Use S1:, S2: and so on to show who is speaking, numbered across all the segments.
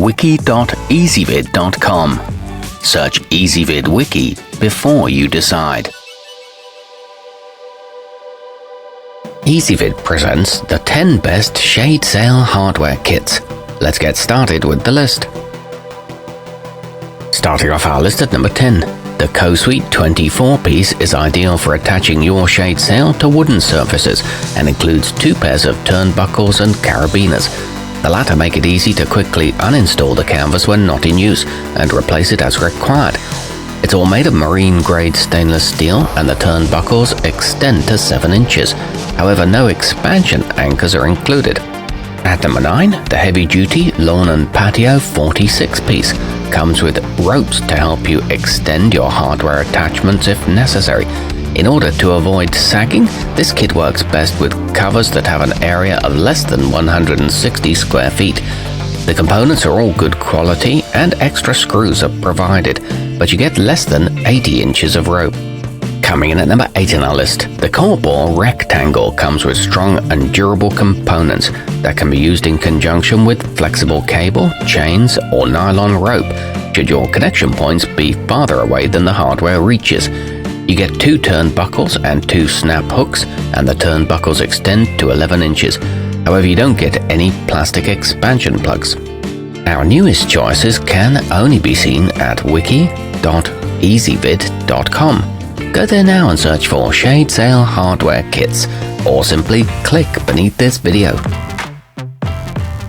S1: wiki.ezvid.com. Search Ezvid Wiki before you decide. Ezvid presents the 10 best shade sail hardware kits. Let's get started with the list. Starting off our list at number 10. The cosweet 24-piece is ideal for attaching your shade sail to wooden surfaces and includes 2 pairs of turnbuckles and carabiners. The latter make it easy to quickly uninstall the canvas when not in use and replace it as required. It's all made of marine-grade stainless steel and the turnbuckles extend to 7 inches. However, no expansion anchors are included. At number 9, the heavy-duty lawn and patio 46-piece comes with ropes to help you extend your hardware attachments if necessary. In order to avoid sagging, this kit works best with covers that have an area of less than 160 square feet. The components are all good quality and extra screws are provided, but you get less than 80 inches of rope. Coming in at number 8 in our list, the coarbor rectangle comes with strong and durable components that can be used in conjunction with flexible cable, chains, or nylon rope, should your connection points be farther away than the hardware reaches. You get 2 turnbuckles and 2 snap hooks, and the turnbuckles extend to 11 inches. However, you don't get any plastic expansion plugs. Our newest choices can only be seen at wiki.ezvid.com. Go there now and search for shade sail hardware kits, or simply click beneath this video.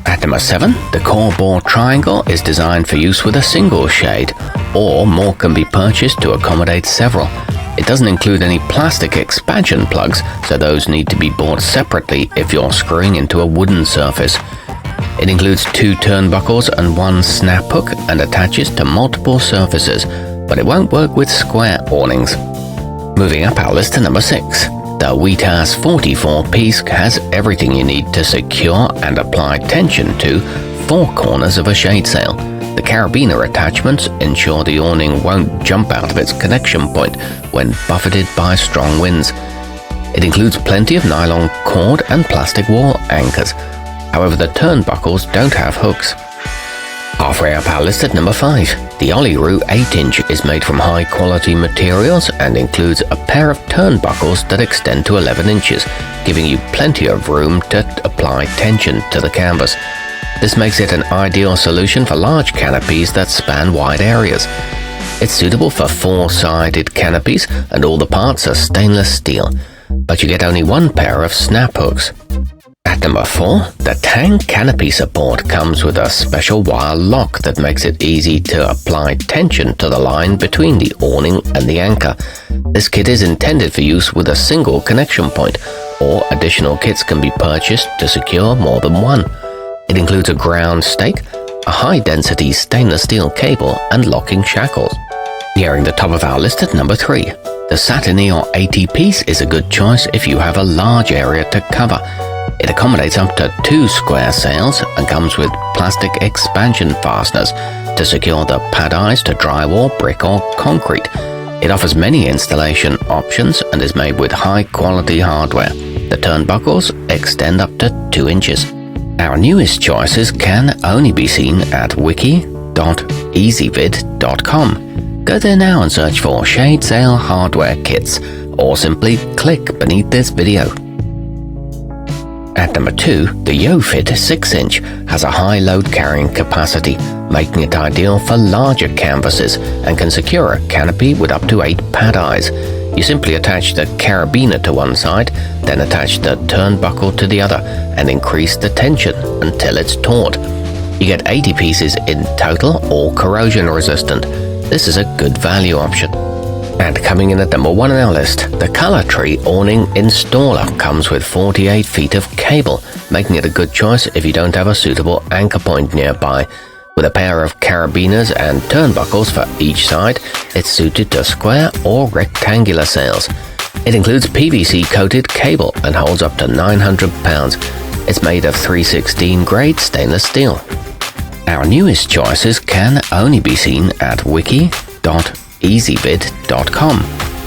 S1: At number 7, the coarbor triangle is designed for use with a single shade, or more can be purchased to accommodate several. It doesn't include any plastic expansion plugs, so those need to be bought separately if you're screwing into a wooden surface. It includes 2 turnbuckles and 1 snap hook and attaches to multiple surfaces, but it won't work with square awnings. Moving up our list to number 6. The weiatas 44-piece has everything you need to secure and apply tension to 4 corners of a shade sail. The carabiner attachments ensure the awning won't jump out of its connection point when buffeted by strong winds. It includes plenty of nylon cord and plastic wall anchors. However, the turnbuckles don't have hooks. Halfway up our list at number 5, the ollieroo 8-inch is made from high-quality materials and includes a pair of turnbuckles that extend to 11 inches, giving you plenty of room to apply tension to the canvas. This makes it an ideal solution for large canopies that span wide areas. It's suitable for 4-sided canopies and all the parts are stainless steel, but you get only 1 pair of snap hooks. At number 4, the tang canopy support comes with a special wire lock that makes it easy to apply tension to the line between the awning and the anchor. This kit is intended for use with a single connection point, or additional kits can be purchased to secure more than 1. It includes a ground stake, a high-density stainless steel cable, and locking shackles. Nearing the top of our list at number 3, the satinior 80-piece is a good choice if you have a large area to cover. It accommodates up to 2 square sails and comes with plastic expansion fasteners to secure the pad eyes to drywall, brick, or concrete. It offers many installation options and is made with high-quality hardware. The turnbuckles extend up to 2 inches. Our newest choices can only be seen at wiki.ezvid.com. Go there now and search for shade sail hardware kits, or simply click beneath this video. At number 2, the yofit 6-inch has a high load carrying capacity, making it ideal for larger canvases and can secure a canopy with up to 8 pad eyes. You simply attach the carabiner to one side, then attach the turnbuckle to the other and increase the tension until it's taut. You get 80 pieces in total, all corrosion resistant. This is a good value option. And coming in at number 1 on our list, the colourtree awning installer comes with 48 feet of cable, making it a good choice if you don't have a suitable anchor point nearby. With a pair of carabiners and turnbuckles for each side, it's suited to square or rectangular sails. It includes PVC-coated cable and holds up to 900 pounds. It's made of 316 grade stainless steel. Our newest choices can only be seen at wiki.ezvid.com.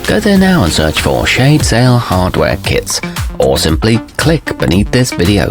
S1: Go there now and search for shade sail hardware kits, or simply click beneath this video.